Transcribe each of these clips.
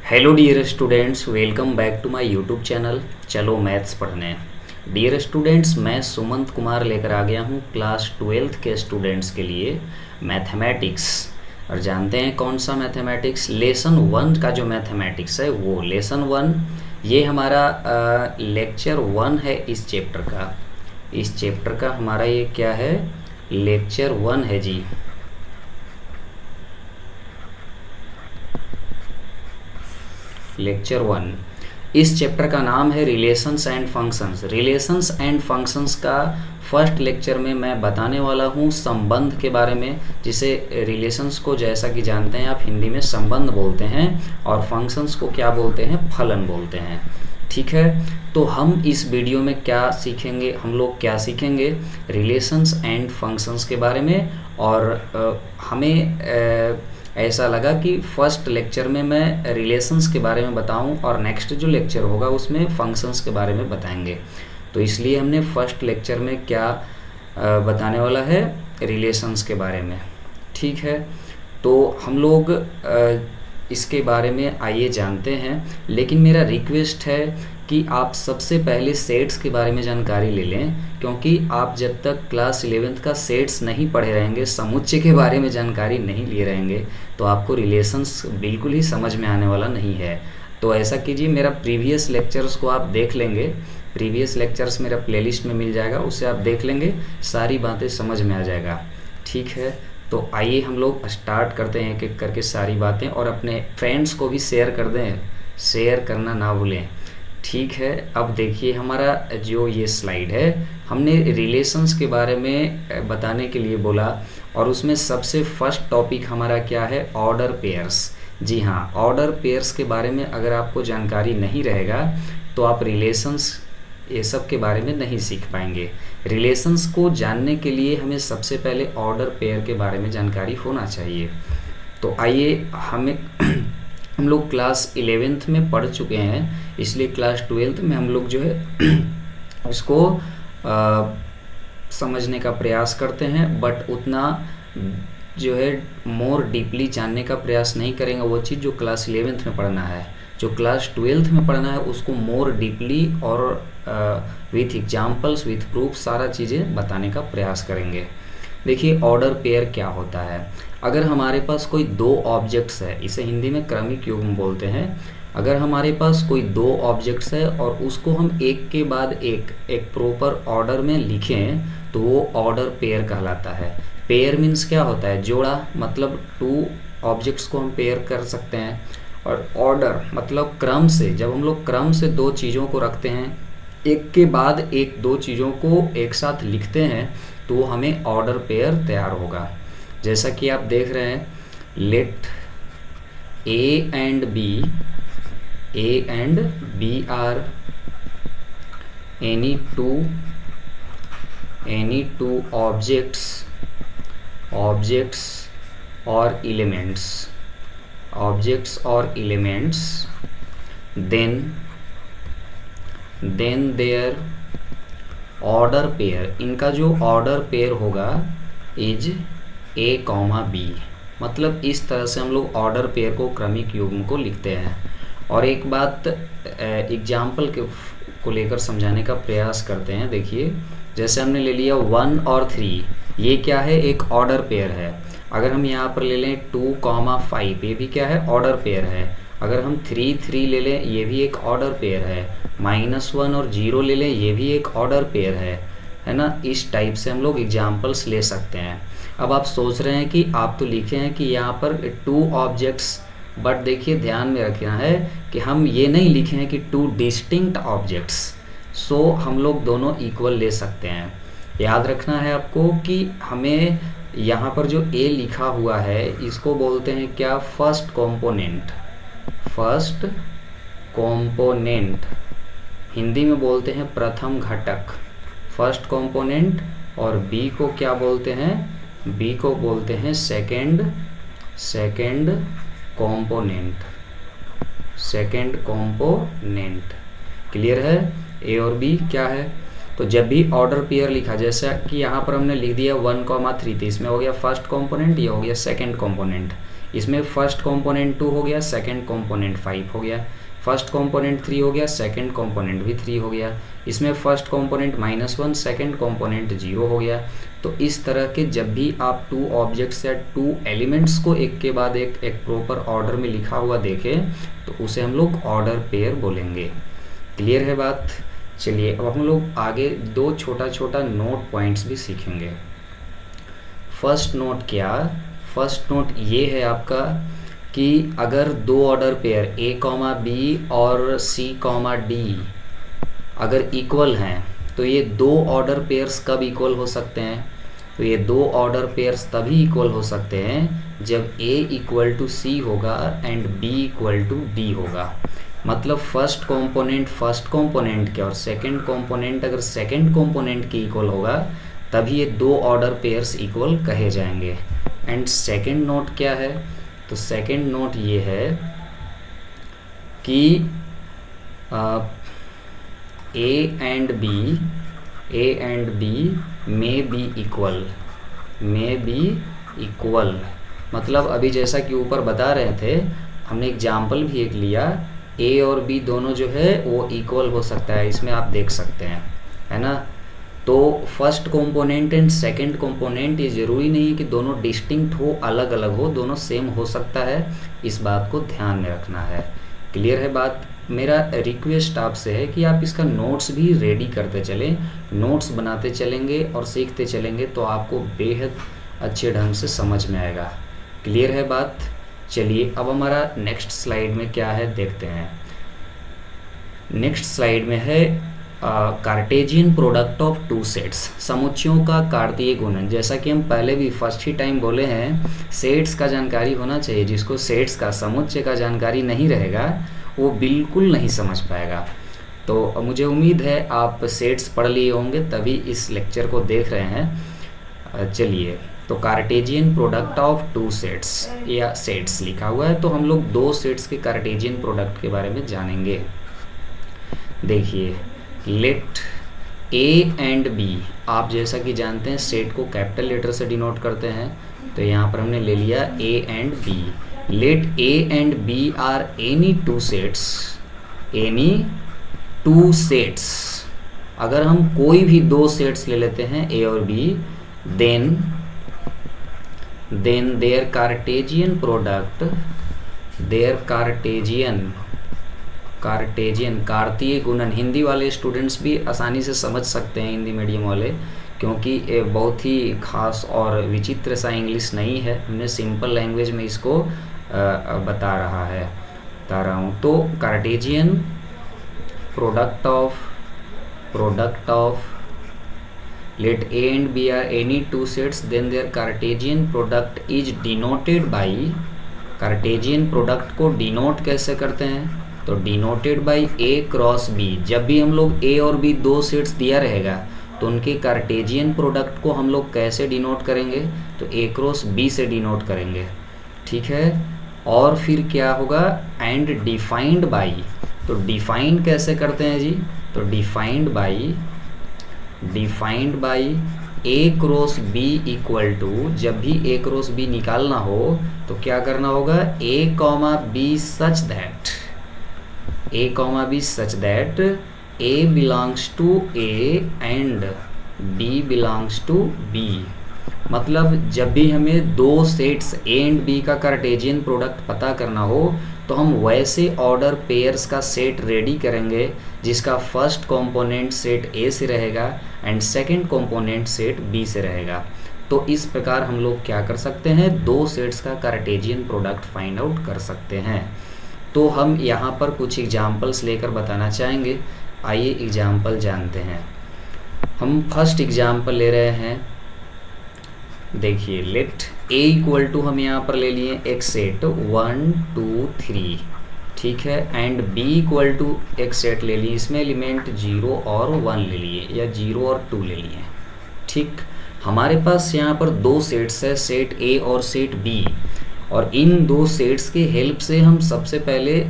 Hello dear students, welcome back to my YouTube channel. चलो maths पढ़ने। Dear students, मैं सुमंत कुमार लेकर आ गया हूँ क्लास 12th के स्टूडेंट्स के लिए मैथमेटिक्स। और जानते हैं कौन सा मैथमेटिक्स? लेसन 1 का जो मैथमेटिक्स है वो लेसन 1। ये हमारा लेक्चर 1 है इस चैप्टर का। इस चैप्टर का हमारा ये क्या है? लेक्चर 1 है जी। लेक्चर 1। इस चैप्टर का नाम है relations and functions. Relations and functions का फर्स्ट लेक्चर में मैं बताने वाला हूँ संबंध के बारे में, जिसे रिलेशंस को जैसा कि जानते हैं आप हिंदी में संबंध बोलते हैं और फंक्शंस को क्या बोलते हैं? फलन बोलते हैं। ठीक है, तो हम इस वीडियो में क्या सीखेंगे? हम लोग क्या सीखेंगे? रिलेशंस एंड फंक्शंस के बारे में। और हमें ऐसा लगा कि फर्स्ट लेक्चर में मैं रिलेशंस के बारे में बताऊं और नेक्स्ट जो लेक्चर होगा उसमें फंक्शंस के बारे में बताएंगे। तो इसलिए हमने फर्स्ट लेक्चर में क्या बताने वाला है? रिलेशंस के बारे में। ठीक है, तो हम लोग इसके बारे में आइए जानते हैं। लेकिन मेरा रिक्वेस्ट है कि आप सबसे पहले सेट्स के बारे में जानकारी ले लें, क्योंकि आप जब तक क्लास 11th का सेट्स नहीं पढ़े रहेंगे, समुच्चय के बारे में जानकारी नहीं लिए रहेंगे, तो आपको रिलेशंस बिल्कुल ही समझ में आने वाला नहीं है। तो ऐसा कीजिए, मेरा प्रीवियस लेक्चर्स को आप देख लेंगे। प्रीवियस लेक्चर्स मेरा प्लेलिस्ट में मिल जाएगा, उसे आप देख लेंगे, सारी बातें समझ में आ जाएगा। ठीक है, तो आइए हम लोग स्टार्ट करते हैं एक एक करके सारी बातें, और अपने फ्रेंड्स को भी शेयर कर दें, शेयर करना ना भूलें। ठीक है, अब देखिए हमारा जो ये स्लाइड है, हमने रिलेशंस के बारे में बताने के लिए बोला, और उसमें सबसे फर्स्ट टॉपिक हमारा क्या है? Order pairs. जी हाँ, ऑर्डर पेयर्स के बारे में अगर आपको जानकारी नहीं रहेगा तो आप रिलेशंस ये सब के बारे में नहीं सीख पाएंगे। रिलेशंस को जानने के लिए हमें सबसे पहले ऑर्डर पेयर के बारे में जानकारी होना चाहिए। तो आइए हम लोग क्लास 11th में पढ़ चुके हैं, इसलिए क्लास 12th में हम लोग जो है उसको समझने का प्रयास करते हैं, बट उतना जो है मोर डीपली जानने का प्रयास नहीं करेंगे। वो चीज़ जो क्लास 11th में पढ़ना है, जो क्लास 12th में पढ़ना है, उसको मोर डीपली और विथ एग्जाम्पल्स, विथ प्रूफ सारा चीज़ें बताने का प्रयास करेंगे। देखिए ऑर्डर पेयर क्या होता है। अगर हमारे पास कोई दो ऑब्जेक्ट्स है, इसे हिंदी में क्रमिक युग्म बोलते हैं। अगर हमारे पास कोई दो ऑब्जेक्ट्स है और उसको हम एक के बाद एक प्रॉपर ऑर्डर में लिखें, तो वो ऑर्डर पेयर कहलाता है। पेयर मीन्स क्या होता है? जोड़ा, मतलब टू ऑब्जेक्ट्स को हम पेयर कर सकते हैं। और ऑर्डर मतलब क्रम से, जब हम लोग क्रम से दो चीज़ों को रखते हैं, एक के बाद एक दो चीज़ों को एक साथ लिखते हैं, तो हमें ऑर्डर पेयर तैयार होगा। जैसा कि आप देख रहे हैं, let A and B are any two objects और elements, then their order pair, इनका जो ऑर्डर पेयर होगा इज ए कॉमा बी। मतलब इस तरह से हम लोग ऑर्डर पेयर को, क्रमिक युग्म को लिखते हैं। और एक बात एग्जाम्पल को लेकर समझाने का प्रयास करते हैं। देखिए, जैसे हमने ले लिया 1 और 3, ये क्या है? एक ऑर्डर पेयर है। अगर हम यहाँ पर ले लें 2,5, ये भी क्या है? ऑर्डर पेयर है। अगर हम 3 ले लें, ये भी एक ऑर्डर पेयर है। -1 और 0 ले लें, ये भी एक ऑर्डर पेयर है ना? इस टाइप से हम लोग एग्जाम्पल्स ले सकते हैं। अब आप सोच रहे हैं कि आप तो लिखे हैं कि यहाँ पर 2 ऑब्जेक्ट्स, बट देखिए ध्यान में रखना है कि हम ये नहीं लिखे हैं कि 2 डिस्टिंक्ट ऑब्जेक्ट्स। सो हम लोग दोनों इक्वल ले सकते हैं। याद रखना है आपको कि हमें यहाँ पर जो ए लिखा हुआ है, इसको बोलते हैं क्या? फर्स्ट कॉम्पोनेंट, हिंदी में बोलते हैं प्रथम घटक, फर्स्ट कॉम्पोनेंट। और बी को क्या बोलते हैं? बी को बोलते हैं सेकंड कॉम्पोनेंट। क्लियर है? ए और बी क्या है? तो जब भी ऑर्डर पेयर लिखा, जैसा कि यहाँ पर हमने लिख दिया 1,3, तो इसमें हो गया फर्स्ट कंपोनेंट, ये हो गया सेकंड कंपोनेंट, इसमें फर्स्ट कंपोनेंट 2 हो गया, सेकंड कंपोनेंट 5 हो गया, फर्स्ट कंपोनेंट 3 हो गया, सेकंड कंपोनेंट भी 3 हो गया, इसमें फर्स्ट कंपोनेंट -1, सेकंड कंपोनेंट 0 हो गया। तो इस तरह के जब भी आप 2 ऑब्जेक्ट्स या 2 एलिमेंट्स को एक के बाद एक प्रॉपर ऑर्डर में लिखा हुआ देखें तो उसे हम लोग ऑर्डर पेयर बोलेंगे। क्लियर है बात? चलिए अब हम लोग आगे 2 छोटा छोटा नोट पॉइंट्स भी सीखेंगे। फर्स्ट नोट क्या? फर्स्ट नोट ये है आपका कि अगर 2 ऑर्डर पेयर A, B और C, D अगर इक्वल हैं तो ये 2 ऑर्डर पेयर्स कब इक्वल हो सकते हैं? तो ये 2 ऑर्डर पेयर्स तभी इक्वल हो सकते हैं जब A = C होगा एंड B = D होगा। मतलब फर्स्ट कंपोनेंट के और सेकंड कंपोनेंट अगर सेकंड कंपोनेंट के इक्वल होगा तभी ये 2 ऑर्डर पेयर्स इक्वल कहे जाएंगे। एंड सेकंड नोट क्या है? तो सेकंड नोट ये है कि A and B may be equal। मतलब अभी जैसा कि ऊपर बता रहे थे, हमने एग्जाम्पल भी एक लिया, A और B दोनों जो है वो इक्वल हो सकता है, इसमें आप देख सकते हैं, है ना। तो first component and second component ये ज़रूरी नहीं है कि दोनों डिस्टिंक्ट हो, अलग अलग हो, दोनों सेम हो सकता है, इस बात को ध्यान में रखना है। क्लियर है बात? मेरा रिक्वेस्ट आपसे है कि आप इसका नोट्स भी रेडी करते चलें, नोट्स बनाते चलेंगे और सीखते चलेंगे तो आपको बेहद अच्छे ढंग से समझ में आएगा। क्लियर है बात? चलिए अब हमारा नेक्स्ट स्लाइड में क्या है देखते हैं। नेक्स्ट स्लाइड में है कार्टेजियन प्रोडक्ट ऑफ 2 सेट्स, समुच्चयों का कार्तीय गुणन। जैसा कि हम पहले भी फर्स्ट ही टाइम बोले हैं, सेट्स का जानकारी होना चाहिए। जिसको सेट्स का, समुच्चय का जानकारी नहीं रहेगा वो बिल्कुल नहीं समझ पाएगा। तो मुझे उम्मीद है आप सेट्स पढ़ लिए होंगे तभी इस लेक्चर को देख रहे हैं। चलिए, तो कार्टेजियन प्रोडक्ट ऑफ 2 सेट्स या सेट्स लिखा हुआ है, तो हम लोग 2 सेट्स के कार्टेजियन प्रोडक्ट के बारे में जानेंगे। देखिए, लेट A एंड B, आप जैसा कि जानते हैं सेट को कैपिटल लेटर से डिनोट करते हैं, तो यहाँ पर हमने ले लिया A and B। Let A and B are any 2 sets, अगर हम कोई भी 2 सेट्स ले लेते हैं A और B, then there Cartesian product, Cartesian कार्तीय गुणन। हिंदी वाले स्टूडेंट्स भी आसानी से समझ सकते हैं, हिंदी मीडियम वाले, क्योंकि ये बहुत ही खास और विचित्र सा इंग्लिश नहीं है, हमने सिंपल लैंग्वेज में इसको बता रहा हूँ। तो Cartesian product of let A and B are any 2 sets, then their Cartesian product is denoted by, Cartesian product को डिनोट कैसे करते हैं? तो denoted by A cross B। जब भी हम लोग A और B 2 सेट्स दिया रहेगा तो उनके कार्टेजियन प्रोडक्ट को हम लोग कैसे डिनोट करेंगे? तो A क्रॉस B से डिनोट करेंगे, ठीक है। और फिर क्या होगा? एंड डिफाइंड बाई, तो डिफाइन कैसे करते हैं जी? तो defined by A cross B equal to, जब भी A क्रॉस B निकालना हो तो क्या करना होगा? A, B such that A belongs to A and B belongs to B। मतलब जब भी हमें 2 सेट्स A एंड B का कार्टेजियन प्रोडक्ट पता करना हो तो हम वैसे ऑर्डर पेयर्स का सेट रेडी करेंगे जिसका फर्स्ट कंपोनेंट सेट A से रहेगा and second component set B से रहेगा। तो इस प्रकार हम लोग क्या कर सकते हैं? 2 सेट्स का कार्टेजियन प्रोडक्ट फाइंड आउट कर सकते हैं। तो हम यहाँ पर कुछ एग्जाम्पल्स लेकर बताना चाहेंगे। आइए एग्जाम्पल जानते हैं। हम फर्स्ट एग्जाम्पल ले रहे हैं, देखिए, लेट A इक्वल टू हम यहाँ पर ले लिए एक सेट 1 2 3, ठीक है, एंड B इक्वल टू एक सेट ले लिए, इसमें एलिमेंट 0 और 1 ले लिए या 0 और 2 ले लिए, ठीक। हमारे पास यहाँ पर 2 सेट्स है, सेट A और सेट B, और इन 2 सेट्स के हेल्प से हम सबसे पहले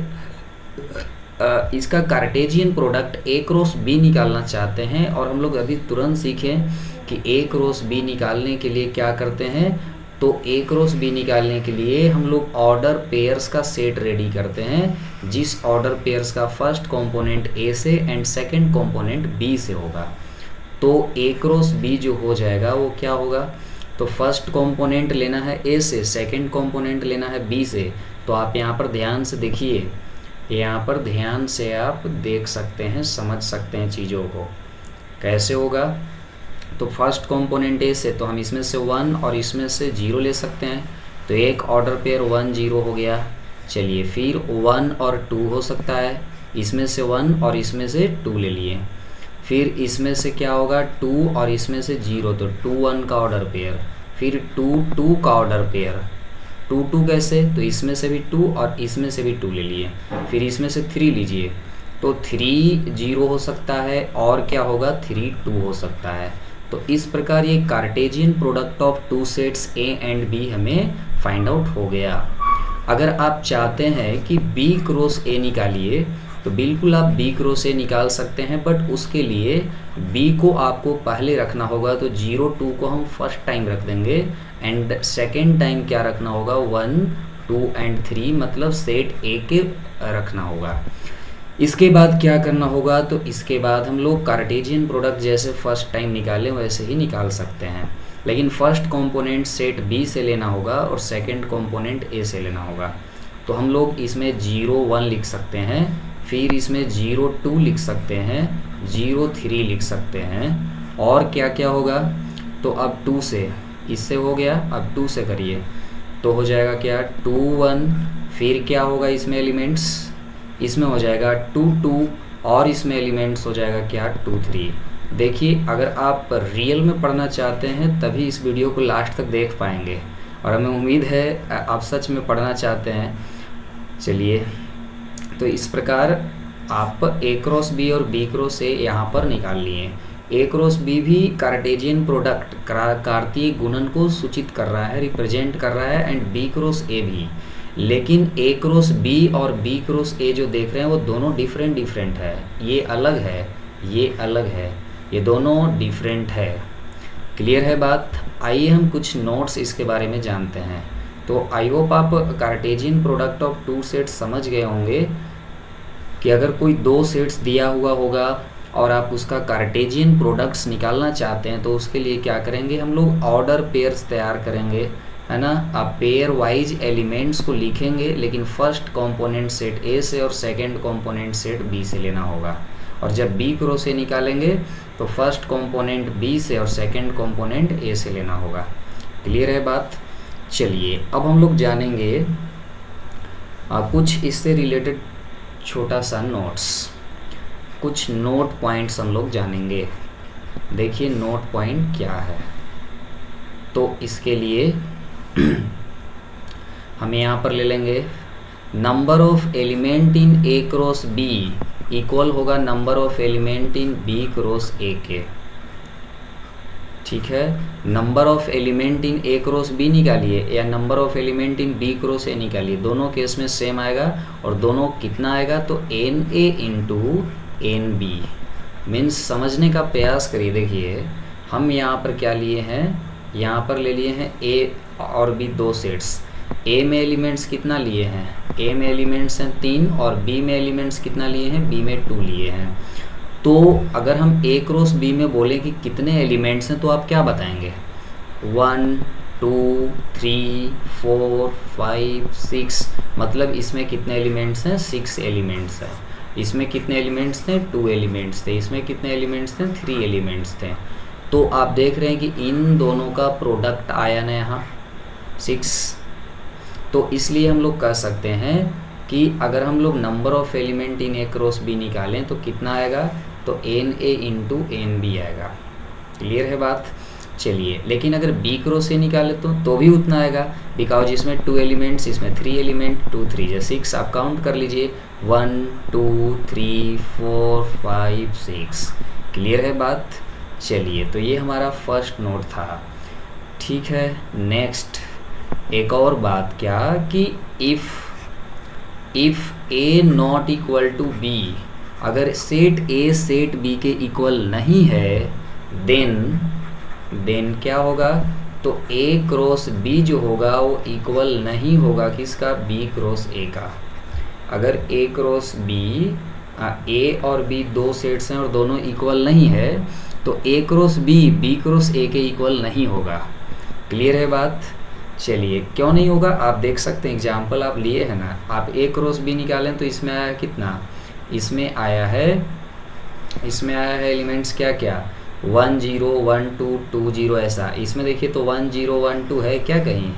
इसका Cartesian product A cross B निकालना चाहते हैं, और हम लोग अभी तुरंत सीखें कि ए क्रॉस बी निकालने के लिए क्या करते हैं। तो ए क्रॉस बी निकालने के लिए हम लोग ऑर्डर पेयर्स का सेट रेडी करते हैं, जिस ऑर्डर पेयर्स का फर्स्ट कंपोनेंट ए से एंड सेकंड कंपोनेंट बी से होगा। तो ए क्रॉस बी जो हो जाएगा वो क्या होगा, तो फर्स्ट कंपोनेंट लेना है ए से, सेकंड कंपोनेंट लेना है बी से। तो आप यहाँ पर ध्यान से देखिए, यहाँ पर ध्यान से आप देख सकते हैं, समझ सकते हैं चीज़ों को कैसे होगा। तो फर्स्ट कंपोनेंट ए से, तो हम इसमें से 1 और इसमें से 0 ले सकते हैं। तो एक ऑर्डर पेयर 1 0 हो गया। चलिए फिर 1 और 2 हो सकता है, इसमें से 1 और इसमें से 2 ले लिए। फिर इसमें से क्या होगा 2 और इसमें से 0, तो 2 1 का ऑर्डर पेयर। फिर 2 2 का ऑर्डर पेयर, 2 2 कैसे, तो इसमें से भी 2 और इसमें से भी 2 ले लिए। फिर इसमें से 3 लीजिए, तो 3 0 हो सकता है, और क्या होगा 3 2 हो सकता है। तो इस प्रकार ये Cartesian product of two sets A and B हमें फाइंड आउट हो गया। अगर आप चाहते हैं कि बी क्रॉस ए निकालिए, तो बिल्कुल आप बी क्रॉस ए निकाल सकते हैं, बट उसके लिए बी को आपको पहले रखना होगा। तो 0 2 को हम फर्स्ट टाइम रख देंगे, एंड सेकेंड टाइम क्या रखना होगा 1 2 एंड 3, मतलब सेट ए के रखना होगा। इसके बाद क्या करना होगा, तो इसके बाद हम लोग कार्टेशियन प्रोडक्ट जैसे फर्स्ट टाइम निकालें वैसे ही निकाल सकते हैं, लेकिन फर्स्ट कंपोनेंट सेट बी से लेना होगा और सेकंड कंपोनेंट ए से लेना होगा। तो हम लोग इसमें 0 1 लिख सकते हैं, फिर इसमें 0 2 लिख सकते हैं, 0 3 लिख सकते हैं, और क्या क्या होगा, तो अब 2 से, इससे हो गया, अब 2 से करिए तो हो जाएगा क्या 2 1। फिर क्या होगा इसमें एलिमेंट्स, इसमें हो जाएगा 2 2, और इसमें एलिमेंट्स हो जाएगा क्या 2 3। देखिए अगर आप रियल में पढ़ना चाहते हैं तभी इस वीडियो को लास्ट तक देख पाएंगे, और हमें उम्मीद है आप सच में पढ़ना चाहते हैं। चलिए, तो इस प्रकार आप ए क्रॉस बी और बी क्रॉस ए यहाँ पर निकाल लिए। ए क्रॉस बी भी कार्टेशियन प्रोडक्ट कार्तीय गुणन को सूचित कर रहा है, रिप्रेजेंट कर रहा है, एंड बी क्रॉस ए भी। लेकिन ए क्रॉस बी और बी क्रॉस ए जो देख रहे हैं वो दोनों डिफरेंट है। ये अलग है, ये अलग है, ये दोनों डिफरेंट है। क्लियर है बात। आइए हम कुछ नोट्स इसके बारे में जानते हैं। तो आई होप आप Cartesian product of two sets समझ गए होंगे कि अगर कोई 2 सेट्स दिया हुआ होगा और आप उसका कार्टेशियन प्रोडक्ट्स निकालना चाहते हैं तो उसके लिए क्या करेंगे, हम लोग ऑर्डर पेयर्स तैयार करेंगे, है ना। आप पेयर वाइज एलिमेंट्स को लिखेंगे, लेकिन फर्स्ट कंपोनेंट सेट ए से और सेकंड कंपोनेंट सेट बी से लेना होगा। और जब बी क्रॉस ए निकालेंगे तो फर्स्ट कंपोनेंट बी से और सेकंड कंपोनेंट ए से लेना होगा। क्लियर है बात। चलिए अब हम लोग जानेंगे कुछ इससे रिलेटेड छोटा सा नोट्स, कुछ नोट पॉइंट्स हम लोग जानेंगे। देखिए नोट पॉइंट क्या है। तो इसके लिए हम यहाँ पर ले लेंगे number of element in A cross B equal होगा number of element in B cross A के। ठीक है, number of element in A cross B निकालिए या number of element in B cross A निकालिए, दोनों केस में सेम आएगा। और दोनों कितना आएगा, तो n A into n B. Means समझने का प्रयास करिए। देखिए हम यहाँ पर क्या लिए हैं, यहाँ पर ले लिए हैं ए और बी 2 सेट्स। ए में एलिमेंट्स कितना लिए हैं, ए में एलिमेंट्स हैं 3, और बी में एलिमेंट्स कितना लिए हैं, बी में 2 लिए हैं। तो अगर हम ए क्रॉस बी में बोलें कि कितने एलिमेंट्स हैं तो आप क्या बताएंगे, 1 2 3 4 5 6, मतलब इसमें कितने एलिमेंट्स हैं, 6 एलिमेंट्स हैं। इसमें कितने एलिमेंट्स थे, 2 एलिमेंट्स थे। इसमें कितने एलिमेंट्स थे, 3 एलिमेंट्स थे। तो आप देख रहे हैं कि इन दोनों का प्रोडक्ट आया ना यहाँ 6। तो इसलिए हम लोग कह सकते हैं कि अगर हम लोग number of element in A cross B निकालें तो कितना आएगा, तो n A into n B आएगा। क्लियर है बात। चलिए, लेकिन अगर बी क्रॉस ए निकाले तो भी उतना आएगा, बिकॉज इसमें 2 एलिमेंट्स, इसमें 3 एलिमेंट, 2 3 या 6 आप काउंट कर लीजिए, 1 2 3 4 5 6। क्लियर है बात। चलिए, तो ये हमारा फर्स्ट नोट था। ठीक है, नेक्स्ट एक और बात क्या कि if if A not equal to B, अगर सेट ए सेट बी के इक्वल नहीं है, देन क्या होगा, तो ए क्रॉस बी जो होगा वो इक्वल नहीं होगा किसका, बी क्रॉस ए का। अगर ए क्रॉस बी, ए और बी दो सेट्स हैं और दोनों इक्वल नहीं है, तो ए क्रॉस बी क्रॉस ए के इक्वल नहीं होगा। क्लियर है बात? चलिए, क्यों नहीं होगा आप देख सकते हैं, एग्जाम्पल आप लिए हैं ना, आप ए क्रॉस बी निकालें तो इसमें आया कितना, इसमें आया है एलिमेंट्स क्या क्या, 1 0 1 2 2 0 ऐसा। इसमें देखिए तो 1 0 1 2 है क्या, कहीं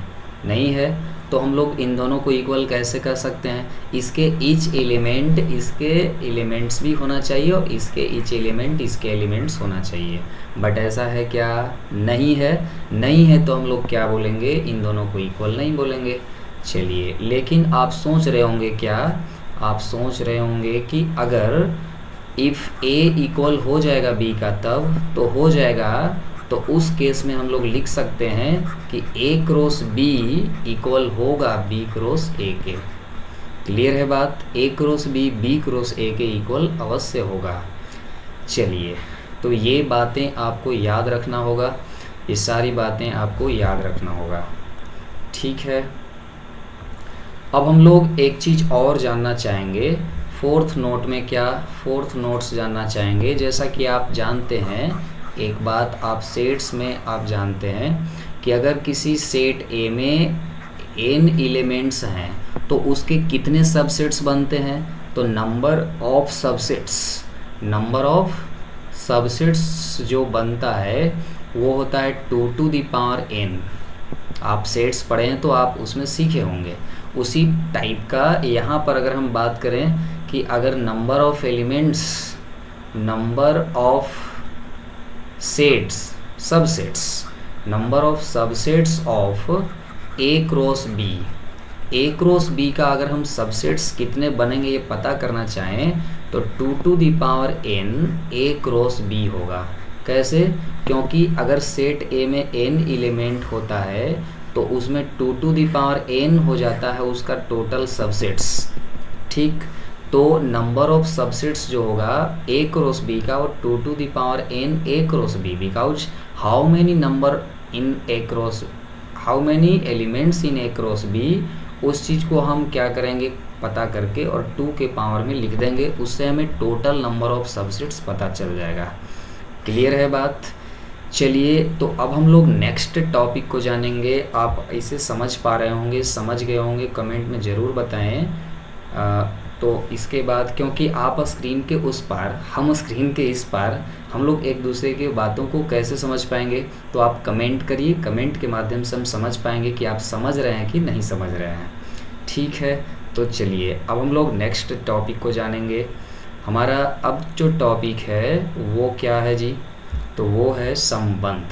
नहीं है, तो हम लोग इन दोनों को इक्वल कैसे कर सकते हैं, इसके ईच एलिमेंट इसके एलिमेंट्स भी होना चाहिए और इसके ईच एलिमेंट इसके एलिमेंट्स होना चाहिए, बट ऐसा है क्या, नहीं है तो हम लोग क्या बोलेंगे, इन दोनों को इक्वल नहीं बोलेंगे। चलिए, लेकिन आप सोच रहे होंगे क्या, आप सोच रहे होंगे कि अगर इफ़ ए इक्वल हो जाएगा बी का तब तो हो जाएगा, तो उस केस में हम लोग लिख सकते हैं कि ए क्रॉस बी इक्वल होगा बी क्रॉस ए के। क्लियर है बात? ए क्रॉस बी क्रॉस ए के इक्वल अवश्य होगा। चलिए, तो ये बातें आपको याद रखना होगा, ये सारी बातें आपको याद रखना होगा, ठीक है। अब हम लोग एक चीज़ और जानना चाहेंगे, फोर्थ नोट में क्या, फोर्थ नोट्स जानना चाहेंगे। जैसा कि आप जानते हैं, एक बात आप सेट्स में आप जानते हैं कि अगर किसी सेट ए में n एलिमेंट्स हैं तो उसके कितने सबसेट्स बनते हैं, तो नंबर ऑफ सबसेट्स जो बनता है वो होता है 2 to the power n। आप सेट्स पढ़े हैं तो आप उसमें सीखे होंगे, उसी टाइप का यहाँ पर अगर हम बात करें कि अगर number of elements, number of sets, subsets, number of subsets of A cross B का अगर हम सबसेट्स कितने बनेंगे ये पता करना चाहें तो 2 to the power n A cross B होगा। कैसे? क्योंकि अगर सेट ए में n एलिमेंट होता है तो उसमें 2 to the power n हो जाता है उसका टोटल सबसेट्स, ठीक। तो नंबर ऑफ सबसेट्स जो होगा ए क्रॉस बी का वो 2 to the power n A cross B, because how many elements in A cross B, उस चीज़ को हम क्या करेंगे पता करके और 2 के पावर में लिख देंगे, उससे हमें टोटल नंबर ऑफ सबसेट्स पता चल जाएगा। क्लियर है बात? चलिए, तो अब हम लोग नेक्स्ट टॉपिक को जानेंगे। आप इसे समझ पा रहे होंगे, समझ गए होंगे, कमेंट में ज़रूर बताएं। तो इसके बाद क्योंकि आप स्क्रीन के उस पार, हम स्क्रीन के इस पार, हम लोग एक दूसरे की बातों को कैसे समझ पाएंगे, तो आप कमेंट करिए, कमेंट के माध्यम से हम समझ पाएंगे कि आप समझ रहे हैं कि नहीं समझ रहे हैं, ठीक है। तो चलिए, अब हम लोग नेक्स्ट टॉपिक को जानेंगे। हमारा अब जो टॉपिक है वो क्या है जी, तो वो है संबंध,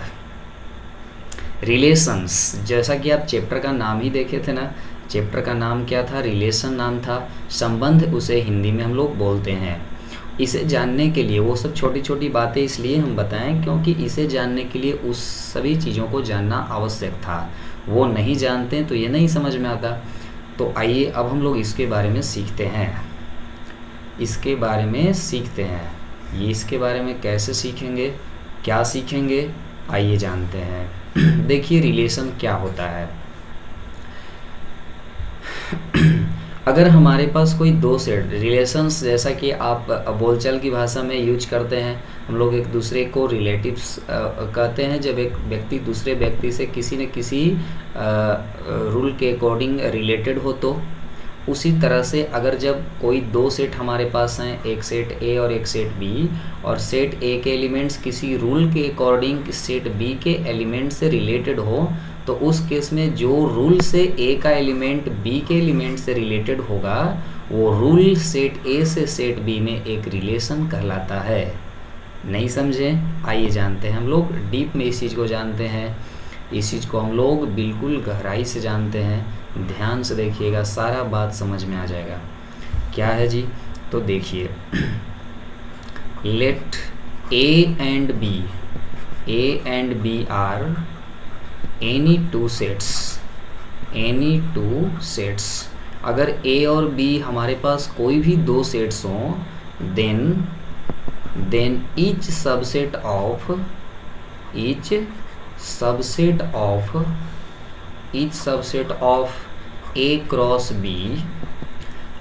रिलेशंस। जैसा कि आप चैप्टर का नाम ही देखे थे ना, चैप्टर का नाम क्या था, रिलेशन नाम था, संबंध उसे हिंदी में हम लोग बोलते हैं। इसे जानने के लिए वो सब छोटी छोटी बातें इसलिए हम बताएं क्योंकि इसे जानने के लिए उस सभी चीज़ों को जानना आवश्यक था, वो नहीं जानते तो ये नहीं समझ में आता। तो आइए अब हम लोग इसके बारे में सीखते हैं, इसके बारे में कैसे सीखेंगे, क्या सीखेंगे, आइए जानते हैं। देखिए, रिलेशन क्या होता है। अगर हमारे पास कोई दो सेट रिलेशंस, जैसा कि आप बोलचाल की भाषा में यूज करते हैं, हम लोग एक दूसरे को रिलेटिव्स कहते हैं। जब एक व्यक्ति दूसरे व्यक्ति से किसी न किसी रूल के अकॉर्डिंग रिलेटेड हो, तो उसी तरह से अगर जब कोई दो सेट हमारे पास हैं, एक सेट ए और एक सेट बी, और सेट ए के एलिमेंट्स किसी रूल के अकॉर्डिंग सेट बी के एलिमेंट से रिलेटेड हो, तो उस केस में जो रूल से ए का एलिमेंट बी के एलिमेंट से रिलेटेड होगा, वो रूल सेट ए से सेट बी में एक रिलेशन कहलाता है। नहीं समझे? आइए जानते हैं, हम लोग डीप में इस चीज़ को जानते हैं, इस चीज़ को हम लोग बिल्कुल गहराई से जानते हैं। ध्यान से देखिएगा, सारा बात समझ में आ जाएगा। क्या है जी, तो देखिए, let A and B are any two sets अगर ए और बी हमारे पास कोई भी दो सेट्स हों, then each subset of A cross B.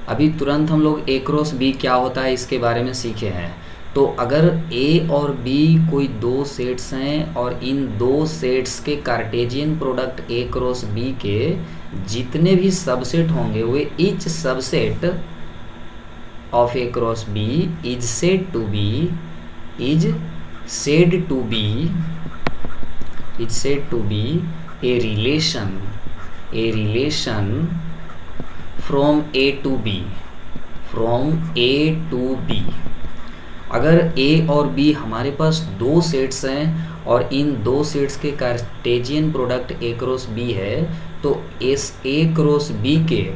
अभी तुरंत हम लोग ए क्रॉस बी क्या होता है इसके बारे में सीखे हैं। तो अगर ए और बी कोई दो सेट्स हैं और इन दो सेट्स के Cartesian product A cross B के जितने भी सबसेट होंगे वे each subset of A cross B is said to be a relation from A to B. अगर ए और बी हमारे पास दो सेट्स हैं और इन दो सेट्स के Cartesian product A cross B है, तो इस ए क्रॉस बी के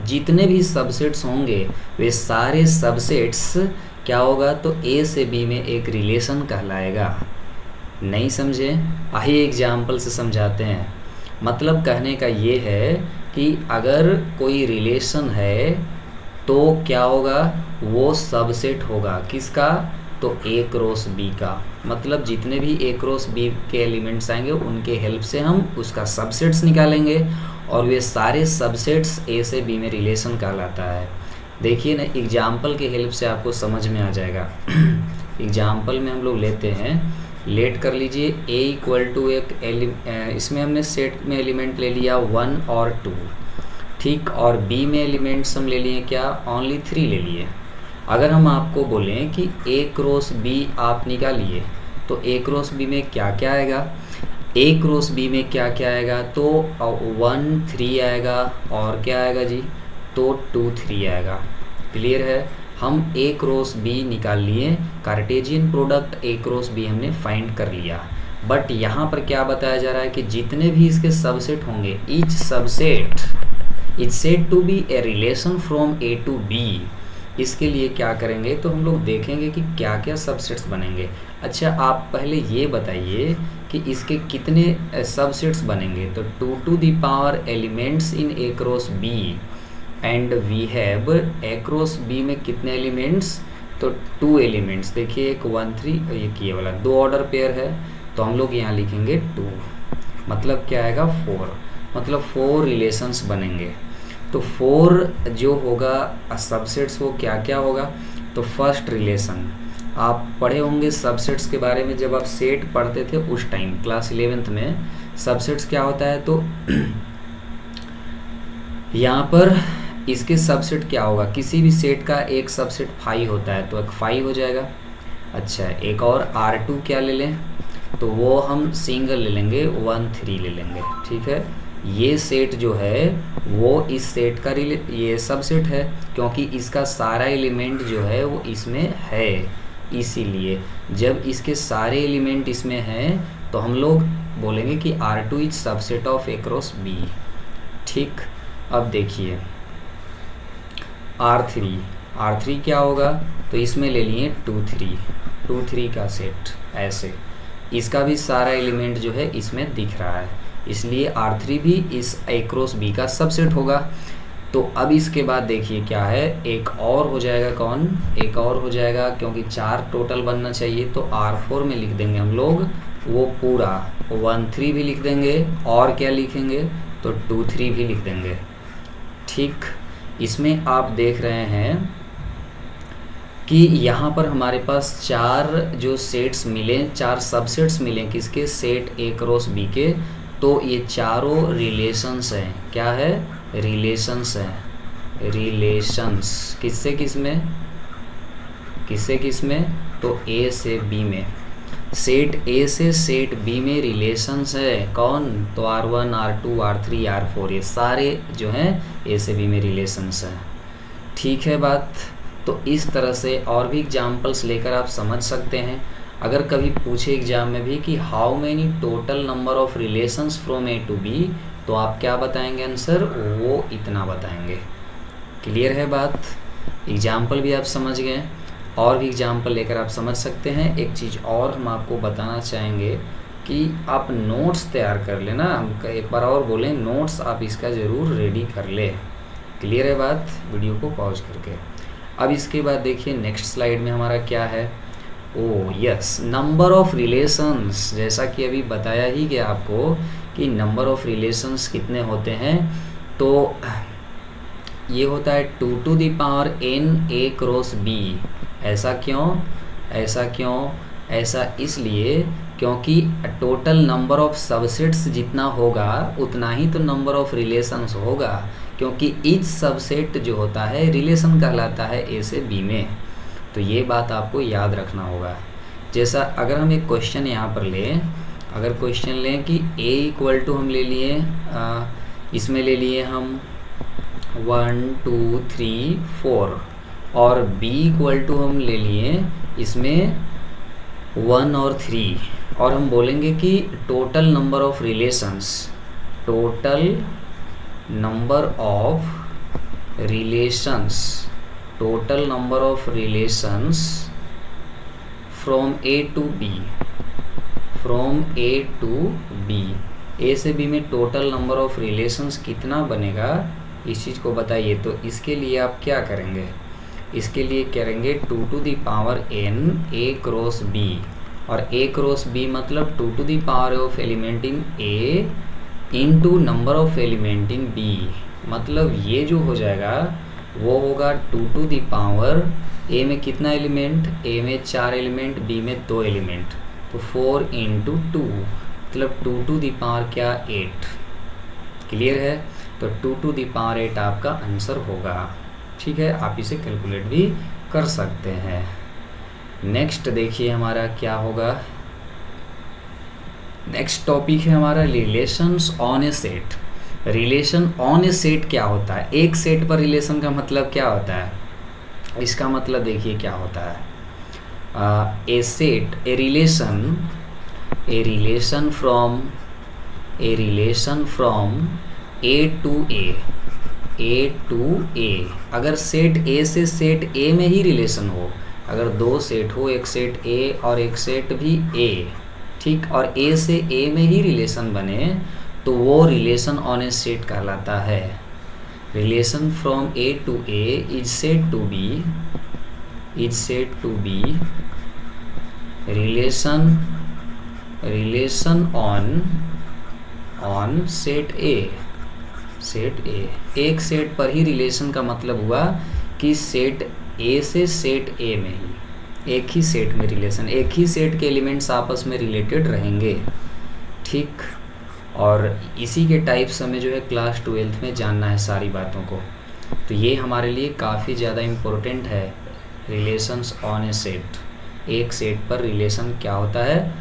जितने भी सबसेट्स होंगे वे सारे सबसेट्स क्या होगा, तो ए से बी में एक रिलेशन कहलाएगा। नहीं समझे? आइए एग्जाम्पल से समझाते हैं। मतलब कहने का ये है कि अगर कोई रिलेशन है तो क्या होगा, वो सबसेट होगा किसका, तो ए क्रॉस बी का। मतलब जितने भी ए क्रॉस बी के एलिमेंट्स आएंगे उनके हेल्प से हम उसका सबसेट्स निकालेंगे और वे सारे सबसेट्स ए से बी में रिलेशन कहलाता है। देखिए ना, एग्जाम्पल के हेल्प से आपको समझ में आ जाएगा। एग्जाम्पल में हम लोग लेते हैं, लेट कर लीजिए ए इक्वल टू इसमें हमने सेट में एलिमेंट ले लिया 1 और 2, ठीक, और बी में एलिमेंट्स हम ले लिए क्या, ओनली 3 ले लिए। अगर हम आपको बोलें कि ए क्रॉस बी आप निकालिए तो ए क्रॉस बी में क्या क्या आएगा, ए क्रॉस बी में क्या क्या आएगा, तो 1 3 आएगा और क्या आएगा जी, तो 2 3 आएगा। क्लियर है? हम ए क्रॉस बी निकाल लिए, Cartesian product A cross B हमने फाइंड कर लिया। बट यहाँ पर क्या बताया जा रहा है कि जितने भी इसके सबसेट होंगे, each subset is said to be a relation from A to B. इसके लिए क्या करेंगे, तो हम लोग देखेंगे कि क्या क्या सबसेट्स बनेंगे। अच्छा, आप पहले ये बताइए कि इसके कितने सबसेट्स बनेंगे। तो 2 to the power elements in A cross B and we have A cross B में कितने एलिमेंट्स, तो 2 एलिमेंट्स। देखिए एक 1 3 एक ये वाला 2 ऑर्डर पेयर है, तो हम लोग यहाँ लिखेंगे 2, मतलब क्या आएगा 4, मतलब 4 रिलेशंस बनेंगे। तो 4 जो होगा सबसेट्स वो क्या क्या होगा, तो फर्स्ट रिलेशन आप पढ़े होंगे सबसेट्स के बारे में जब आप सेट पढ़ते थे उस टाइम क्लास 11th में। सबसेट्स क्या होता है, तो यहाँ पर इसके सबसेट क्या होगा, किसी भी सेट का एक सबसेट 5 होता है तो एक 5 हो जाएगा। अच्छा, एक और R2 क्या ले लें, तो वो हम सिंगल ले लेंगे, 1 3 ले लेंगे। ठीक है, ये सेट जो है वो इस सेट का ये सबसेट है क्योंकि इसका सारा एलिमेंट जो है वो इसमें है। इसीलिए जब इसके सारे एलिमेंट इसमें हैं तो हम लोग बोलेंगे कि R2 is subset of A cross B. ठीक, अब देखिए R3 क्या होगा, तो इसमें ले लिए 2 3 का सेट। ऐसे इसका भी सारा एलिमेंट जो है इसमें दिख रहा है, इसलिए R3 भी इस ए क्रॉस बी का सबसेट होगा। तो अब इसके बाद देखिए क्या है, एक और हो जाएगा, कौन, एक और हो जाएगा क्योंकि 4 टोटल बनना चाहिए, तो R4 में लिख देंगे हम लोग वो पूरा 1 3 भी लिख देंगे और क्या लिखेंगे, तो 2 3 भी लिख देंगे। ठीक, इसमें आप देख रहे हैं कि यहाँ पर हमारे पास 4 जो सेट्स मिले, 4 सबसेट्स मिले किसके, सेट ए क्रॉस बी के। तो ये चारों रिलेशंस हैं, क्या है, रिलेशंस हैं। रिलेशंस किससे किसमें, तो ए से बी में। सेट ए से सेट बी में रिलेशंस है कौन, तो R1 R2 R3 R4 ये सारे जो हैं ए से बी में रिलेशंस हैं। ठीक है बात। तो इस तरह से और भी एग्जाम्पल्स लेकर आप समझ सकते हैं। अगर कभी पूछे एग्जाम में भी कि how many total number of relations from A to B, तो आप क्या बताएंगे आंसर, वो इतना बताएंगे। क्लियर है बात? एग्जाम्पल भी आप समझ गए, और भी एग्जाम्पल लेकर आप समझ सकते हैं। एक चीज़ और हम आपको बताना चाहेंगे कि आप नोट्स तैयार कर लेना। हम एक बार और बोलें, नोट्स आप इसका ज़रूर रेडी कर ले। क्लियर है बात? वीडियो को पॉज करके। अब इसके बाद देखिए नेक्स्ट स्लाइड में हमारा क्या है। ओ यस, नंबर ऑफ रिलेशंस, जैसा कि अभी बताया ही गया आपको कि नंबर ऑफ रिलेशंस कितने होते हैं। तो ये होता है 2n a क्रॉस b। ऐसा क्यों? ऐसा इसलिए क्योंकि टोटल नंबर ऑफ सबसेट्स जितना होगा उतना ही तो नंबर ऑफ रिलेशंस होगा, क्योंकि ईच सबसेट जो होता है रिलेशन कहलाता है ए से बी में। तो ये बात आपको याद रखना होगा। जैसा अगर हम एक क्वेश्चन यहाँ पर लें, अगर क्वेश्चन लें कि a इक्वल टू हम ले लिए, इसमें ले लिए हम 1 2 3 4 और b इक्वल टू हम ले लिए इसमें 1 और 3, और हम बोलेंगे कि total number of relations, total number of relations from a to b, A से बी में टोटल नंबर ऑफ रिलेशंस कितना बनेगा इस चीज़ को बताइए। तो इसके लिए आप क्या करेंगे? इसके लिए करेंगे 2n a क्रॉस b, और a क्रॉस b मतलब 2 of element in a into number of element in b। मतलब ये जो हो जाएगा वो होगा 2 a में कितना एलिमेंट? a में 4 एलिमेंट, b में 2 एलिमेंट, तो 4 इंटू 2 मतलब 2 क्या 8। क्लियर है? तो 2 आपका आंसर होगा। ठीक है, आप इसे कैलकुलेट भी कर सकते हैं। नेक्स्ट देखिए हमारा क्या होगा। नेक्स्ट टॉपिक है हमारा relations on A set. Relation on A set क्या होता है? एक सेट पर रिलेशन का मतलब क्या होता है? इसका मतलब देखिए क्या होता है। A set, A relation from A to A. अगर सेट ए से सेट ए में ही रिलेशन हो, अगर दो सेट हो, एक सेट ए और एक सेट भी ए, ठीक, और ए से ए में ही रिलेशन बने तो वो रिलेशन ऑन ए सेट कहलाता है। Relation from A to A is said to be relation on set A. एक सेट पर ही रिलेशन का मतलब हुआ कि सेट ए से सेट ए में ही एक ही सेट में रिलेशन, एक ही सेट के एलिमेंट्स आपस में रिलेटेड रहेंगे। ठीक, और इसी के टाइप्स हमें जो है क्लास 12th में जानना है सारी बातों को। तो ये हमारे लिए काफ़ी ज़्यादा इम्पोर्टेंट है। रिलेशंस ऑन ए सेट, एक सेट पर रिलेशन क्या होता है?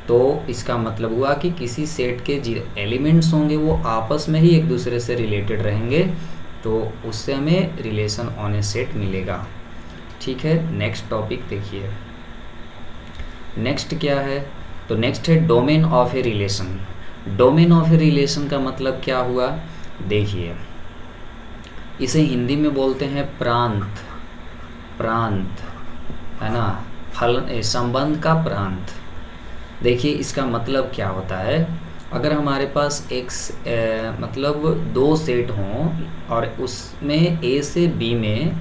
तो इसका मतलब हुआ कि किसी सेट के एलिमेंट्स होंगे वो आपस में ही एक दूसरे से रिलेटेड रहेंगे, तो उससे हमें रिलेशन ऑन ए सेट मिलेगा। ठीक है, नेक्स्ट टॉपिक देखिए। नेक्स्ट क्या है? तो नेक्स्ट है domain of a relation. Domain of a relation का मतलब क्या हुआ? देखिए, इसे हिंदी में बोलते हैं प्रांत है ना, संबंध का प्रांत। देखिए इसका मतलब क्या होता है। अगर हमारे पास मतलब दो सेट हों और उसमें ए से बी में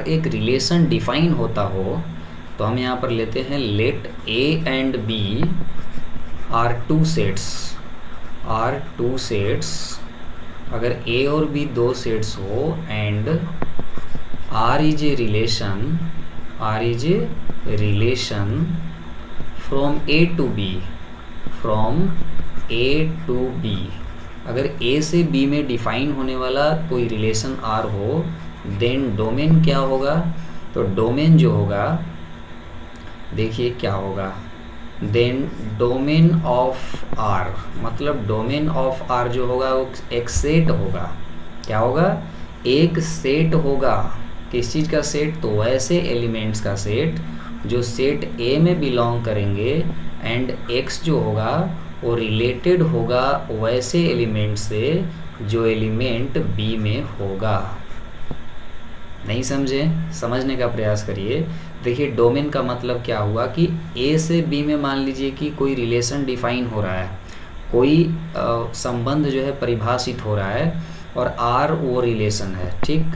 एक रिलेशन डिफाइन होता हो, तो हम यहाँ पर लेते हैं let A and B are two sets. अगर ए और बी दो सेट्स हो and R is a relation from A to B. अगर ए से बी में डिफाइन होने वाला कोई रिलेशन आर हो, देन डोमेन क्या होगा? तो डोमेन जो होगा, देखिए क्या होगा, देन डोमेन ऑफ आर, मतलब डोमेन ऑफ आर जो होगा वो एक सेट होगा। क्या होगा? एक सेट होगा। किस चीज़ का सेट? तो वैसे एलिमेंट्स का सेट जो सेट ए में बिलोंग करेंगे एंड एक्स जो होगा वो रिलेटेड होगा वैसे एलिमेंट से जो एलिमेंट बी में होगा। नहीं समझे? समझने का प्रयास करिए। देखिए डोमेन का मतलब क्या हुआ कि ए से बी में मान लीजिए कि कोई रिलेशन डिफाइन हो रहा है, कोई संबंध जो है परिभाषित हो रहा है, और आर वो रिलेशन है, ठीक।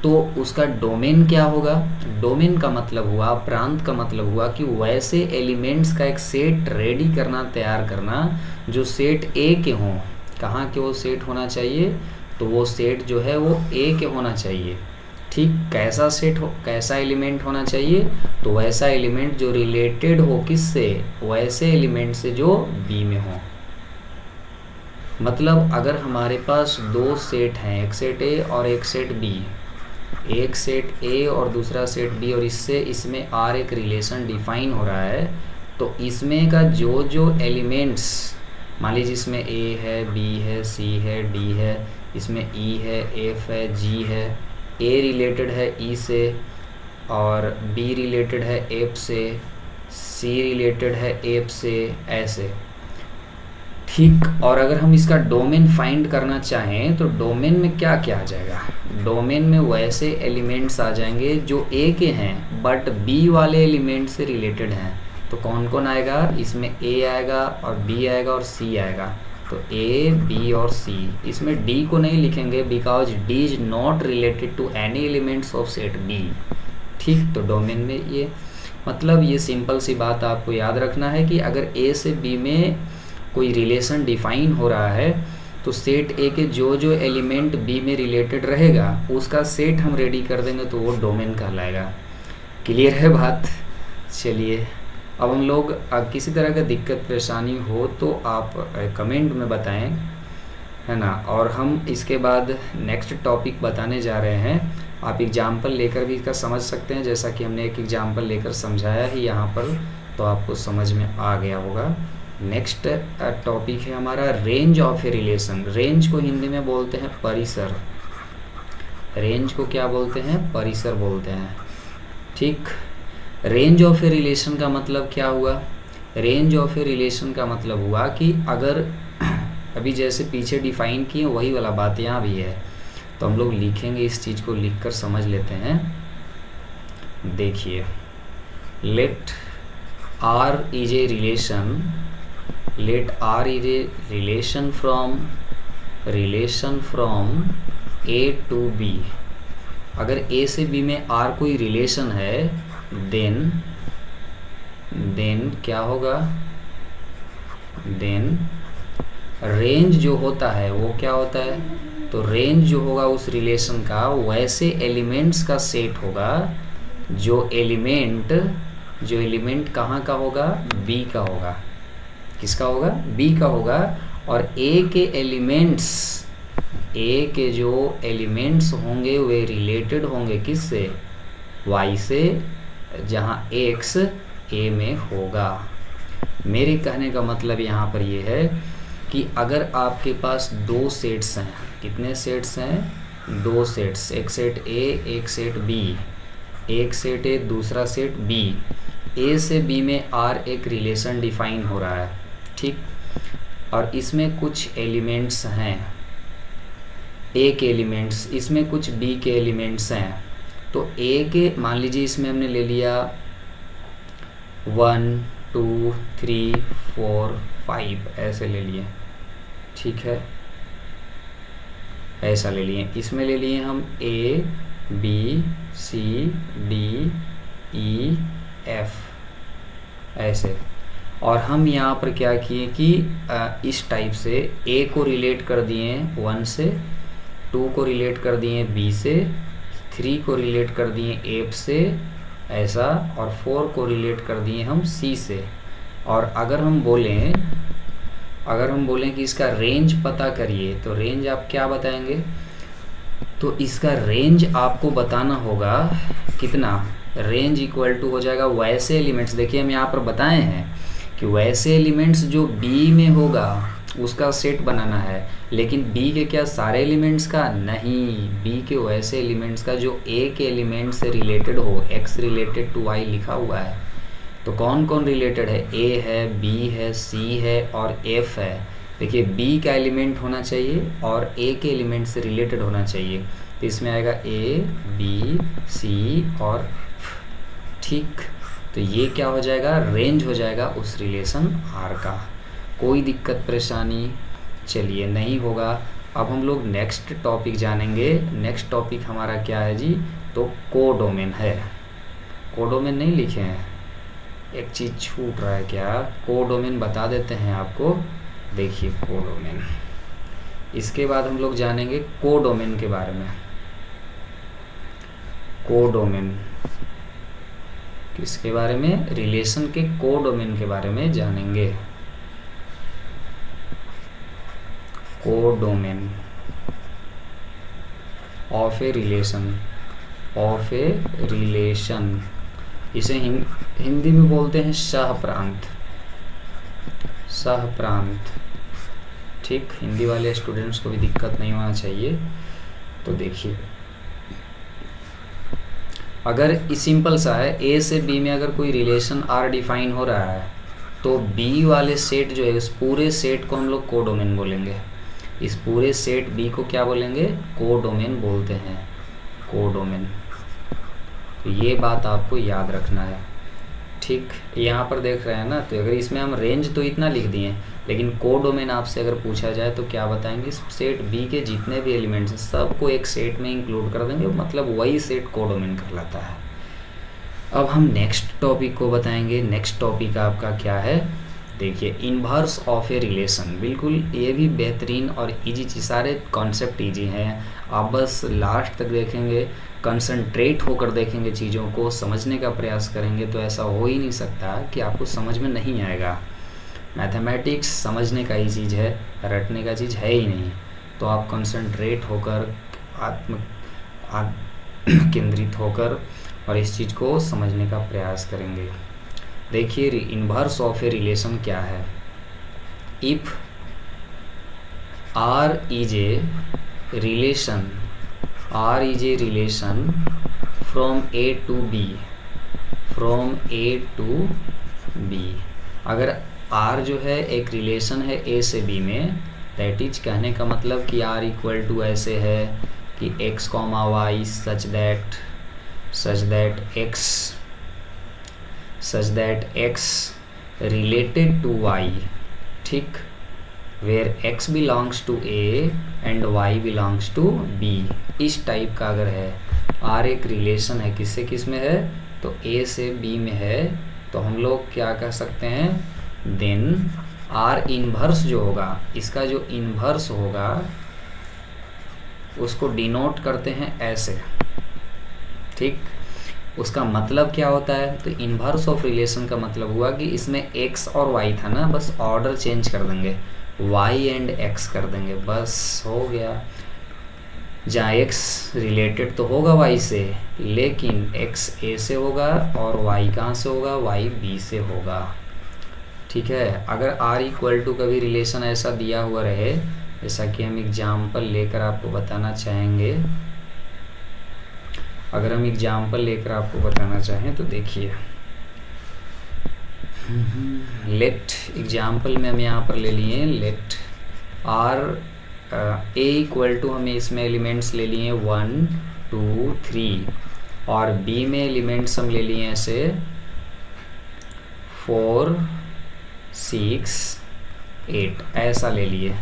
तो उसका डोमेन क्या होगा? डोमेन का मतलब हुआ, प्रांत का मतलब हुआ कि वैसे एलिमेंट्स का एक सेट रेडी करना, तैयार करना जो सेट ए के हों। कहाँ के वो सेट होना चाहिए? तो वो सेट जो है वो ए के होना चाहिए, ठीक। कैसा सेट हो, कैसा एलिमेंट होना चाहिए? तो वैसा एलिमेंट जो रिलेटेड हो किससे? वैसे एलिमेंट से जो बी में हो। मतलब अगर हमारे पास दो सेट हैं, एक सेट ए और एक सेट बी, एक सेट ए और दूसरा सेट बी, और इससे इसमें आर एक रिलेशन डिफाइन हो रहा है, तो इसमें का जो जो एलिमेंट्स, मान लीजिए इसमें ए है, बी है, सी है, डी है, इसमें ई है, एफ है, जी है, ए रिलेटेड है ई से, और बी रिलेटेड है एफ से, सी रिलेटेड है एफ से, ऐसे, ठीक। और अगर हम इसका डोमेन फाइंड करना चाहें तो डोमेन में क्या क्या आ जाएगा? डोमेन में वैसे एलिमेंट्स आ जाएंगे जो ए के हैं बट बी वाले एलिमेंट से रिलेटेड हैं। तो कौन कौन आएगा? इसमें ए आएगा और बी आएगा और सी आएगा। तो ए, बी और सी। इसमें डी को नहीं लिखेंगे because D is not related to any elements of set B, ठीक। तो डोमेन में ये मतलब ये सिंपल सी बात आपको याद रखना है कि अगर ए से बी में कोई रिलेशन डिफाइन हो रहा है तो सेट ए के जो जो एलिमेंट बी में रिलेटेड रहेगा उसका सेट हम रेडी कर देंगे तो वो डोमेन कहलाएगा। क्लियर है बात? चलिए अब हम लोग किसी तरह का दिक्कत परेशानी हो तो आप कमेंट में बताएं, है ना। और हम इसके बाद नेक्स्ट टॉपिक बताने जा रहे हैं। आप एग्जाम्पल लेकर भी इसका समझ सकते हैं, जैसा कि हमने एक एग्जाम्पल लेकर समझाया ही यहाँ पर, तो आपको समझ में आ गया होगा। नेक्स्ट टॉपिक है हमारा range of a relation. Range को हिंदी में बोलते हैं परिसर। रेंज को क्या बोलते हैं? परिसर बोलते हैं, ठीक। रेंज ऑफ ए रिलेशन का मतलब क्या हुआ? रेंज ऑफ ए रिलेशन का मतलब हुआ कि अगर अभी जैसे पीछे डिफाइन किए वही वाला बात यहाँ भी है, तो हम लोग लिखेंगे, इस चीज़ को लिखकर समझ लेते हैं। देखिए, let R is a relation, let R is a relation from A to B। अगर A से B में R कोई रिलेशन है then क्या होगा? then रेंज जो होता है वो क्या होता है? तो रेंज जो होगा उस रिलेशन का वैसे एलिमेंट्स का सेट होगा जो एलिमेंट कहाँ का होगा? B का होगा। किसका होगा? बी का होगा। और ए के जो एलिमेंट्स होंगे वे रिलेटेड होंगे किससे? वाई से, जहाँ एक्स ए में होगा। मेरे कहने का मतलब यहाँ पर ये है कि अगर आपके पास दो सेट्स हैं, कितने सेट्स हैं? दो सेट्स, एक सेट ए, एक सेट बी, एक सेट ए, दूसरा सेट बी। ए से बी में आर एक रिलेशन डिफाइन हो रहा है, ठीक। और इसमें कुछ एलिमेंट्स हैं, ए के एलिमेंट्स, इसमें कुछ बी के एलिमेंट्स हैं। तो ए के मान लीजिए इसमें हमने ले लिया 1 2 3 4 5 ऐसे ले लिए, ठीक है, ऐसा ले लिए। इसमें ले लिए हम ए, बी, सी, डी, ई, एफ, ऐसे। और हम यहाँ पर क्या किए कि इस टाइप से ए को रिलेट कर दिए 1 से, 2 को रिलेट कर दिए बी से, 3 को रिलेट कर दिए एफ से, ऐसा, और 4 को रिलेट कर दिए हम सी से। और अगर हम बोलें कि इसका रेंज पता करिए, तो रेंज आप क्या बताएंगे? तो इसका रेंज आपको बताना होगा कितना? रेंज इक्वल टू हो जाएगा वैसे एलिमेंट्स। देखिए हम यहाँ पर बताए हैं कि वैसे एलिमेंट्स जो बी में होगा उसका सेट बनाना है, लेकिन बी के क्या सारे एलिमेंट्स का? नहीं, बी के वैसे एलिमेंट्स का जो ए के एलिमेंट से रिलेटेड हो। एक्स रिलेटेड टू वाई लिखा हुआ है, तो कौन कौन रिलेटेड है? ए है, बी है, सी है और एफ है। देखिए बी का एलिमेंट होना चाहिए और ए के एलिमेंट से रिलेटेड होना चाहिए, तो इसमें आएगा ए, बी, सी और ठीक। तो ये क्या हो जाएगा? रेंज हो जाएगा उस रिलेशन आर का। कोई दिक्कत परेशानी चलिए नहीं होगा अब हम लोग नेक्स्ट टॉपिक जानेंगे। नेक्स्ट टॉपिक हमारा क्या है जी, तो कोडोमेन है। कोडोमेन नहीं लिखे हैं, एक चीज़ छूट रहा है क्या, कोडोमेन बता देते हैं आपको। देखिए कोडोमेन, इसके बाद हम लोग जानेंगे कोडोमेन के बारे में। कोडोमेन किसके बारे में, रिलेशन के कोडोमेन के बारे में जानेंगे। Codomain of a relation, of a relation, इसे हिंदी में बोलते हैं सहप्रांत, सहप्रांत। ठीक, हिंदी वाले स्टूडेंट्स को भी दिक्कत नहीं होना चाहिए। तो देखिए, अगर सिंपल सा है, ए से बी में अगर कोई रिलेशन आर डिफाइन हो रहा है तो बी वाले सेट जो है, उस पूरे सेट को हम लोग कोडोमेन बोलेंगे। इस पूरे सेट बी को क्या बोलेंगे, कोडोमेन बोलते हैं, कोडोमेन। तो ये बात आपको याद रखना है। ठीक, यहाँ पर देख रहे हैं ना, तो अगर इसमें हम रेंज तो इतना लिख दिए, लेकिन कोडोमेन आपसे अगर पूछा जाए तो क्या बताएंगे, सेट बी के जितने भी एलिमेंट्स हैं सबको एक सेट में इंक्लूड कर देंगे, मतलब वही सेट कोडोमेन कहलाता है। अब हम नेक्स्ट टॉपिक को बताएंगे। नेक्स्ट टॉपिक आपका क्या है, देखिए इन्वर्स ऑफ ए रिलेशन। बिल्कुल ये भी बेहतरीन और इजी चीज़, सारे कॉन्सेप्ट इजी हैं। आप बस लास्ट तक देखेंगे, कंसंट्रेट होकर देखेंगे, चीज़ों को समझने का प्रयास करेंगे, तो ऐसा हो ही नहीं सकता कि आपको समझ में नहीं आएगा। मैथमेटिक्स समझने का ही चीज़ है, रटने का चीज़ है ही नहीं। तो आप कंसंट्रेट होकर, केंद्रित होकर और इस चीज़ को समझने का प्रयास करेंगे। देखिए इन्वर्स ऑफ ए रिलेशन क्या है, if R is a relation, R is a relation from A to B, from A to B. अगर आर जो है एक रिलेशन है ए से बी में, दैट इज कहने का मतलब कि आर इक्वल टू ऐसे है कि x comma y such that x related to y, ठीक, where x belongs to A and y belongs to B. इस टाइप का अगर है, आर एक रिलेशन है, किससे किस में है, तो ए से बी में है, तो हम लोग क्या कह सकते हैं, देन आर इन्वर्स जो होगा, इसका जो इन्वर्स होगा उसको डिनोट करते हैं ऐसे। ठीक, उसका मतलब क्या होता है, तो इन्वर्स ऑफ रिलेशन का मतलब हुआ कि इसमें x और y था ना, बस ऑर्डर चेंज कर देंगे, y एंड x कर देंगे, बस हो गया। जहाँ x रिलेटेड तो होगा y से, लेकिन x a से होगा और y कहाँ से होगा, y b से होगा। ठीक है, अगर r इक्वल टू कभी रिलेशन ऐसा दिया हुआ रहे, जैसा कि हम एग्जाम्पल लेकर आपको बताना चाहेंगे, अगर हम एग्जाम्पल लेकर आपको बताना चाहें तो देखिए, लेट एग्जाम्पल में हम यहाँ पर ले लिए, let R A equal to, हमें इसमें एलिमेंट्स ले लिए 1 2 3 और बी में एलिमेंट्स हम ले लिए ऐसे 4 6 8 ऐसा ले लिए,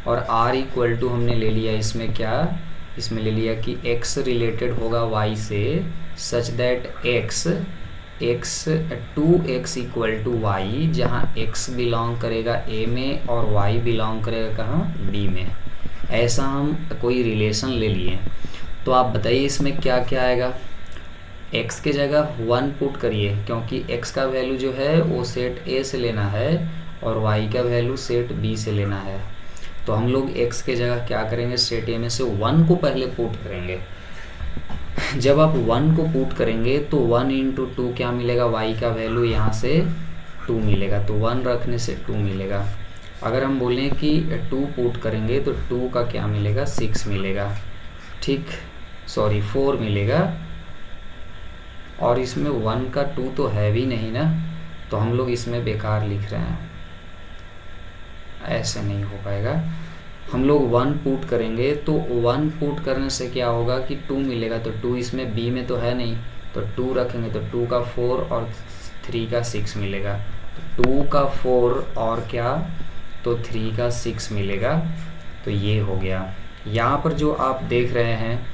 और आर इक्वल टू हमने ले लिया इसमें क्या, इसमें ले लिया कि x रिलेटेड होगा y से, such that x 2x equal to y, जहाँ x बिलोंग करेगा a में और y बिलोंग करेगा कहाँ, b में। ऐसा हम कोई रिलेशन ले लिए, तो आप बताइए इसमें क्या क्या आएगा। x के जगह 1 पुट करिए, क्योंकि x का वैल्यू जो है वो सेट a से लेना है और y का वैल्यू सेट b से लेना है। तो हम लोग x के जगह क्या करेंगे, सेट a में से 1 को पहले पुट करेंगे। जब आप 1 को पुट करेंगे तो 1 इंटू 2 क्या मिलेगा, y का वैल्यू यहाँ से 2 मिलेगा, तो 1 रखने से 2 मिलेगा। अगर हम बोलें कि 2 पुट करेंगे तो 2 का क्या मिलेगा, 6 मिलेगा, ठीक, सॉरी 4 मिलेगा, और इसमें 1 का 2 तो है भी नहीं ना, तो हम लोग इसमें बेकार लिख रहे हैं, ऐसे नहीं हो पाएगा। हम लोग 1 पुट करेंगे तो 1 पुट करने से क्या होगा कि 2 मिलेगा, तो 2 इसमें b में तो है नहीं, तो 2 रखेंगे तो 2 का 4 और 3 का 6 मिलेगा, तो 2 का 4 और क्या, तो 3 का 6 मिलेगा। तो ये हो गया। यहाँ पर जो आप देख रहे हैं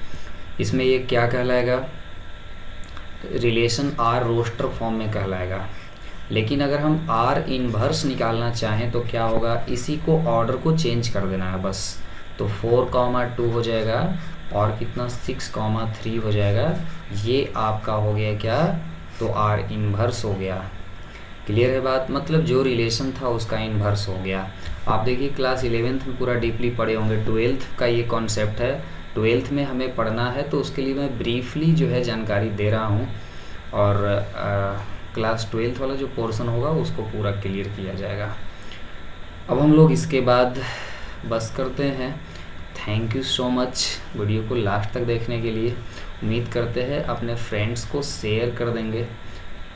इसमें ये क्या कहलाएगा, रिलेशन आर रोस्टर फॉर्म में कहलाएगा। लेकिन अगर हम आर इनवर्स निकालना चाहें तो क्या होगा, इसी को ऑर्डर को चेंज कर देना है बस। तो 4,2 हो जाएगा और कितना 6,3 हो जाएगा। ये आपका हो गया क्या, तो आर इनवर्स हो गया। क्लियर है बात, मतलब जो रिलेशन था उसका इनवर्स हो गया। आप देखिए क्लास 11th में पूरा डीपली पढ़े होंगे, 12th का ये कॉन्सेप्ट है, 12th में हमें पढ़ना है, तो उसके लिए मैं ब्रीफली जो है जानकारी दे रहा हूँ। और क्लास 12th वाला जो पोर्शन होगा उसको पूरा क्लियर किया जाएगा। अब हम लोग इसके बाद बस करते हैं। Thank you so much video को लास्ट तक देखने के लिए। उम्मीद करते हैं अपने फ्रेंड्स को शेयर कर देंगे,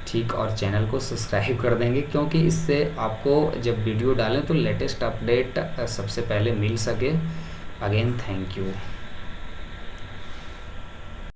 ठीक, और चैनल को सब्सक्राइब कर देंगे, क्योंकि इससे आपको जब वीडियो डालें तो लेटेस्ट अपडेट सबसे पहले मिल सके। Again thank you.